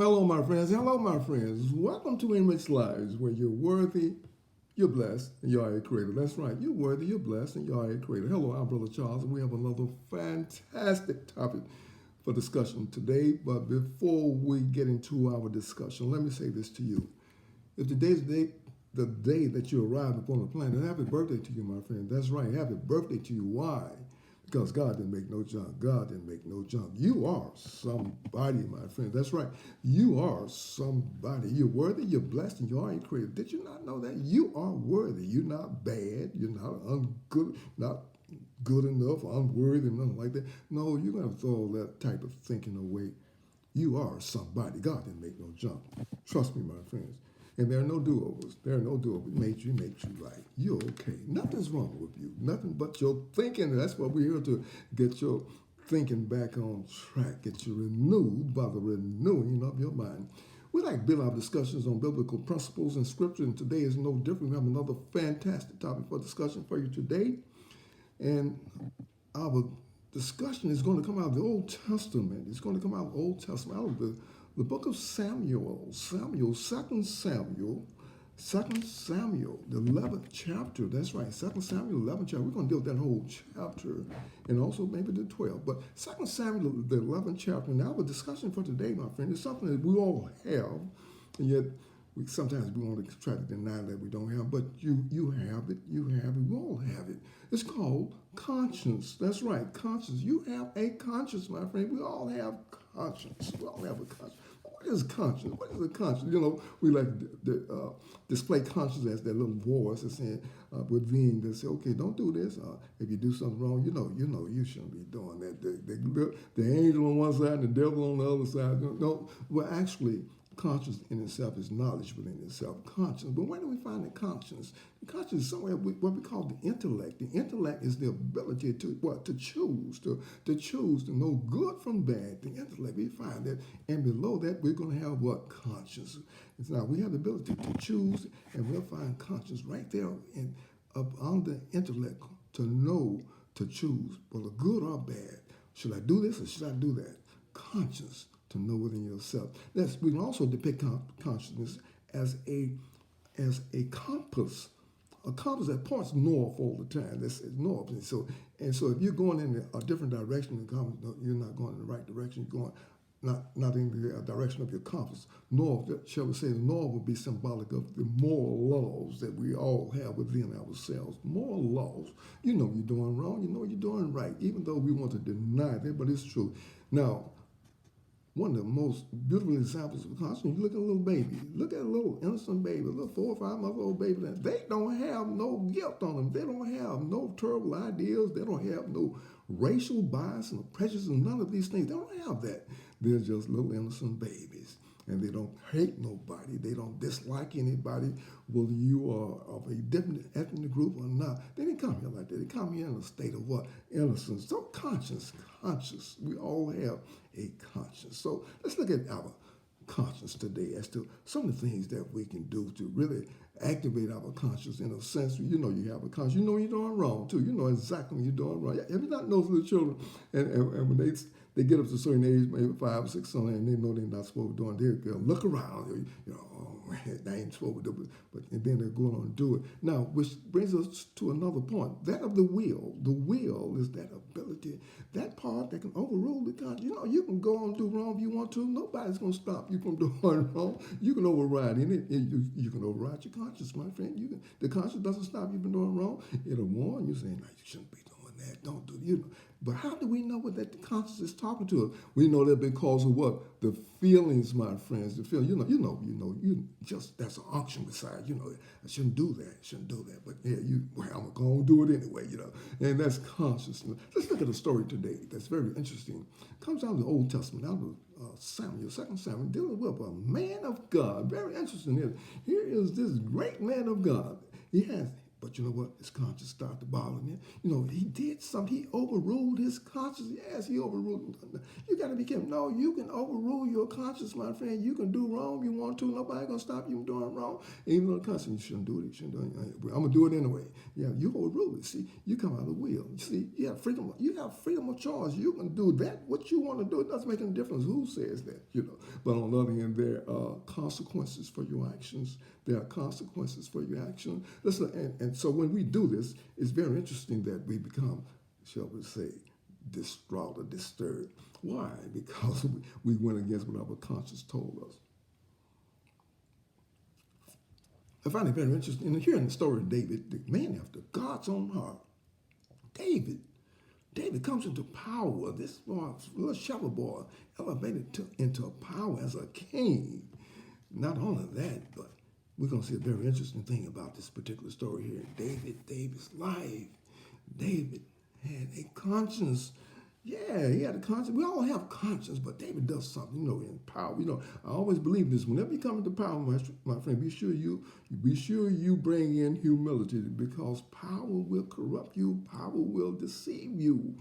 Hello, my friends. Hello, my friends. Welcome to Enrich Lives, where you're worthy, you're blessed, and you are a creator. That's right. You're worthy, you're blessed, and you are a creator. Hello, I'm Brother Charles, and we have another fantastic topic for discussion today. But before we get into our discussion, let me say this to you. If today's the day that you arrived upon the planet, happy birthday to you, my friend. That's right. Happy birthday to you. Why? Because God didn't make no junk. God didn't make no junk. You are somebody, my friend. That's right. You are somebody. You're worthy, you're blessed, and you are a creator. Did you not know that? You are worthy. You're not bad. You're not ungood, not good enough, unworthy, nothing like that. No, you're going to throw all that type of thinking away. You are somebody. God didn't make no junk. Trust me, my friends. And there are no do-overs. There are no do-overs. Makes you right. You're okay. Nothing's wrong with you. Nothing but your thinking. That's what we're here to get your thinking back on track. Get you renewed by the renewing of your mind. We like to build our discussions on biblical principles and scripture, and today is no different. We have another fantastic topic for discussion for you today. And our discussion is going to come out of the Old Testament. It's going to come out of the Old Testament, out of the book of Samuel, 2 Samuel, the 11th chapter. That's right, 2 Samuel, 11th chapter. We're going to deal with that whole chapter and also maybe the 12th. But 2 Samuel, the 11th chapter. Now, our discussion for today, my friend, is something that we all have, and yet sometimes we want to try to deny that we don't have, but you have it, we all have it. It's called conscience. That's right, conscience. You have a conscience, my friend. We all have conscience. We all have a conscience. What is conscience? What is a conscience? You know, we like to display conscience as that little voice that's saying within that say, okay, don't do this. If you do something wrong, you know you shouldn't be doing that. The angel on one side and the devil on the other side. No, well, actually, conscience in itself is knowledge within itself. Conscience. But where do we find the conscience? The conscience is somewhere what we call the intellect. The intellect is the ability to what? To choose. To choose to know good from bad. The intellect, we find that. And below that, we're going to have what? Conscience. It's now we have the ability to choose, and we'll find conscience right there in on the intellect to know, to choose, whether good or bad. Should I do this or should I do that? Conscience to know within yourself. We can also depict consciousness as a compass that points north all the time. This is north, and so if you're going in a different direction, you're not going in the right direction. You're going not in the direction of your compass. North, shall we say, the north would be symbolic of the moral laws that we all have within ourselves. Moral laws. You know you're doing wrong. You know you're doing right, even though we want to deny that, but it's true. Now, one of the most beautiful examples of conscience, you look at a little baby. Look at a little innocent baby, a little 4 or 5 month old baby. They don't have no guilt on them. They don't have no terrible ideas. They don't have no racial bias and prejudice and none of these things. They don't have that. They're just little innocent babies. And they don't hate nobody. They don't dislike anybody, whether you are of a different ethnic group or not. They didn't come here like that. They come here in a state of what? Innocence. So conscious. We all have a conscience. So let's look at our conscience today as to some of the things that we can do to really activate our conscience in a sense. You know you have a conscience. You know you're doing wrong too. You know exactly when you're doing wrong. Have you not noticed the children and when they get up to a certain age, maybe 5 or 6, something, and they know they're not supposed to do it. They'll look around, oh, they ain't supposed to do it, and then they're going on and do it. Now, which brings us to another point, that of the will. The will is that ability, that part that can overrule the conscience. You know, you can go on and do wrong if you want to. Nobody's going to stop you from doing wrong. You can override it. You can override your conscience, my friend. The conscience doesn't stop you from doing wrong. It'll warn you, saying, no, you shouldn't be doing that. Don't do it. But how do we know what that conscience is talking to us? We know that because of what? The feelings, my friends. The feeling. You just that's an unction beside. I shouldn't do that. But yeah, I'm going to do it anyway. And that's consciousness. Let's look at a story today that's very interesting. It comes out of the Old Testament, out of Samuel, 2 Samuel, dealing with a man of God. Very interesting. Here is this great man of God. But you know what? His conscience started to bother him. You know, he did something. He overruled his conscience. Yes, he overruled. You got to be careful. No, you can overrule your conscience, my friend. You can do wrong if you want to. Nobody going to stop you from doing wrong. Even though the conscience, you shouldn't do it. You shouldn't do it. I'm going to do it anyway. Yeah, you overrule it. See, you come out of the will. You see, you have freedom. You have freedom of choice. You can do that, what you want to do. It doesn't make any difference who says that, you know. But on the other hand, there are consequences for your actions. There are consequences for your action. Listen, and so when we do this, it's very interesting that we become, shall we say, distraught or disturbed. Why? Because we went against what our conscience told us. I find it very interesting. And hearing the story of David, the man after God's own heart, David comes into power. This boy, little shepherd boy, elevated into power as a king. Not only that, but we're going to see a very interesting thing about this particular story here. David's life. David had a conscience. Yeah, he had a conscience. We all have conscience, but David does something, you know, in power. You know, I always believe this. Whenever you come into power, my friend, be sure you bring in humility, because power will corrupt you. Power will deceive you.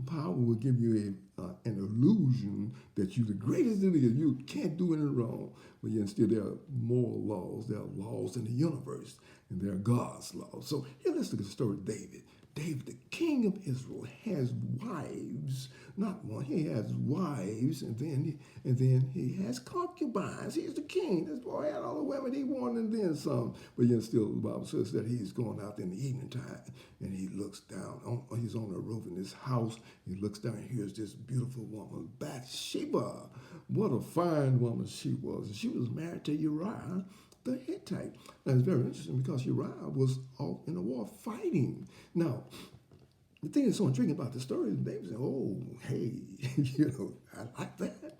Power will give you an illusion that you're the greatest in the universe. You can't do anything wrong. But yet still there are moral laws. There are laws in the universe, and there are God's laws. So here, let's look at the story of David. David, the king of Israel, has wives, not one. He has wives, and then he has concubines. He's the king. This boy had all the women he wanted, and then some. But yet still, the Bible says that he's going out in the evening time, and he looks down. He's on the roof in his house. He looks down and hears this beautiful woman, Bathsheba. What a fine woman she was. She was married to Uriah the Hittite. Now, it's very interesting because Uriah was out in the war fighting. Now, the thing that's so intriguing about the story is David said, oh, hey, you know, I like that.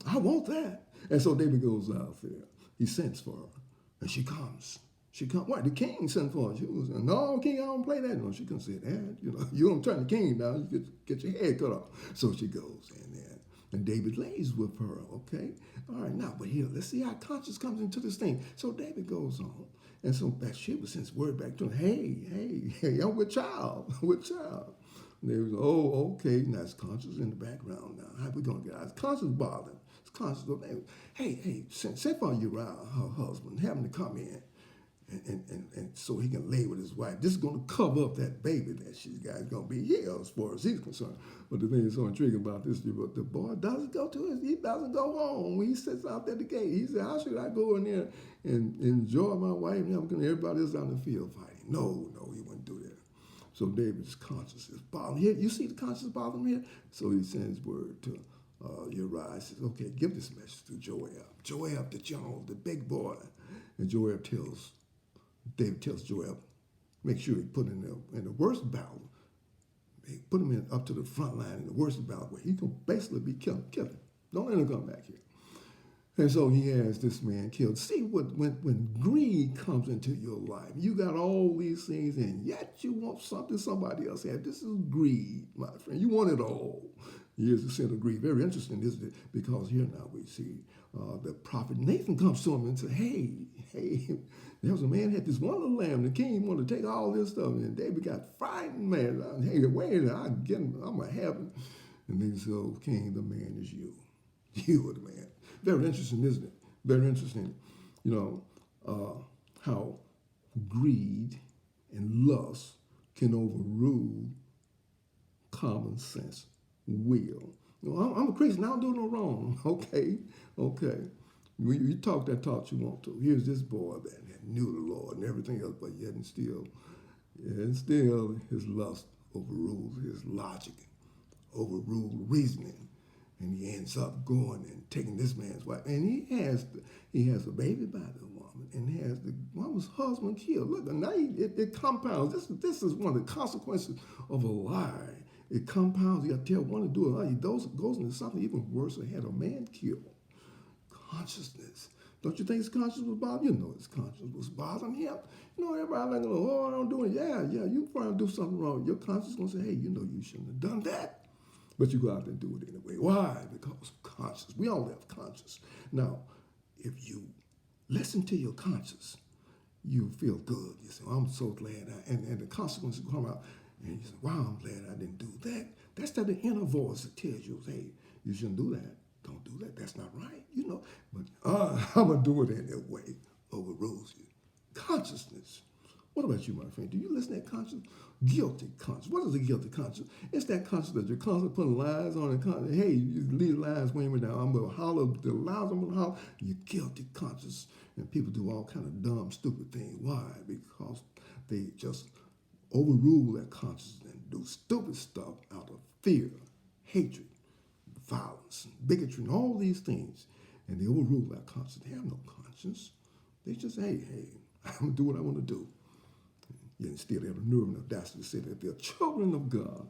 I want that. And so David goes out there. He sends for her, and she comes. She comes. Why? The king sent for her. She was, no, king, I don't play that. No, she couldn't say that. You know, you don't turn the king down. You get your head cut off. So she goes in there. And David lays with her, okay? All right, now, but here, let's see how conscience comes into this thing. So David goes on. And so Bathsheba sends word back to him, hey, I'm with child, with child. And they was, oh, okay, now it's conscience in the background now. How we going to get out? It's conscience bothering. It's conscience. Hey, send for Uriah, her husband, have him to come in. And so he can lay with his wife. This is going to cover up that baby that she's got. It's going to be healed as far as he's concerned. But the thing that's so intriguing about this, the boy doesn't go to he doesn't go home. When he sits out at the gate, he said, how should I go in there and enjoy my wife and everybody else out in the field fighting? No, he wouldn't do that. So David's conscience is bothering him. You see the conscience bothering him here? So he sends word to Uriah. He says, okay, give this message to Joab. Joab, the general, the big boy. And Joab David tells Joab, make sure he put in the worst battle. He put him up to the front line in the worst battle where he can basically be killed. Don't let him come back here. And so he has this man killed. See, when greed comes into your life, you got all these things, and yet you want something somebody else has. This is greed, my friend. You want it all. Here's the sin of greed. Very interesting, isn't it? Because here now we see the prophet Nathan comes to him and says, hey, there was a man had this one little lamb. The king wanted to take all this stuff, and David got frightened, man. Hey, wait a minute, I'm going to have him. And then he said, oh, king, the man is you. You are the man. Very interesting, isn't it? Very interesting, you know, how greed and lust can overrule common sense, will. You know, I'm a Christian, I don't do no wrong. Okay. You talk that talk you want to. Here's this boy that knew the Lord and everything else, but yet and still his lust overrules his logic, overruled reasoning. And he ends up going and taking this man's wife. And he has a baby by the woman and has the woman's husband killed. Look, now it compounds. This is one of the consequences of a lie. It compounds. You got to tell one to do a lie. It goes into something even worse. It had a man killed. Consciousness. Don't you think his conscience was bothering? You know his conscience was bothering him. You know, everybody like, oh, I don't do it. Yeah, you trying to do something wrong. Your conscience is going to say, hey, you know you shouldn't have done that. But you go out there and do it anyway. Why? Because of conscience. We all have conscience. Now, if you listen to your conscience you feel good. You say, I'm so glad. And the consequences come out. And you say, wow, I'm glad I didn't do that. That's that the inner voice that tells you, hey, you shouldn't do that. Don't do that. That's not right. But I'm going to do it anyway. Overrules you. Consciousness. What about you, my friend? Do you listen to that conscience? Guilty conscience. What is a guilty conscience? It's that conscience that you're constantly putting lies on and hey, you leave lies weighing me down. I'm going to holler, the lies I'm going to holler. You're guilty conscience. And people do all kind of dumb, stupid things. Why? Because they just overrule their conscience and do stupid stuff out of fear, hatred, violence, and bigotry, and all these things. And they overrule their conscience. They have no conscience. They just, hey, I'm going to do what I want to do. Yet still they have the nerve and audacity to say that they're children of God.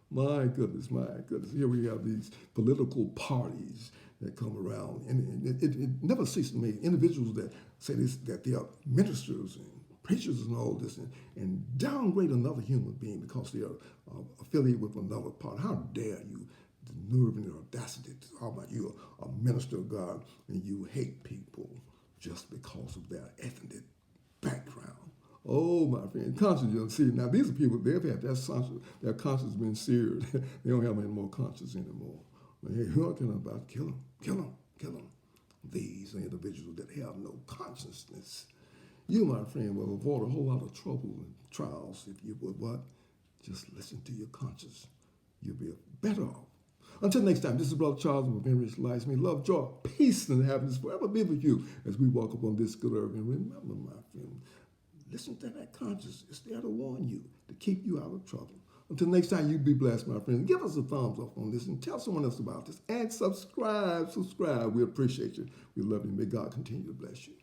My goodness, my goodness. Here we have these political parties that come around. And it never ceases to me. Individuals that say this, that they are ministers and preachers and all this and downgrade another human being because they are affiliated with another party. How dare you? The nerve and the audacity to talk about you, a minister of God, and you hate people just because of their ethnic background. Oh, my friend, conscience, you see, now these are people, they've had their conscience been seared. They don't have any more conscience anymore. But hey, who are talking about? Kill them, kill them, kill them. These are individuals that have no consciousness. You, my friend, will avoid a whole lot of trouble and trials if you would what? Just listen to your conscience. You'll be better off. Until next time, this is Brother Charles of Enriched Lives. May love, joy, peace, and happiness forever be with you as we walk upon this good earth. And remember, my friend, listen to that conscience. It's there to warn you, to keep you out of trouble. Until next time, you be blessed, my friend. Give us a thumbs up on this and tell someone else about this. And subscribe. We appreciate you. We love you. May God continue to bless you.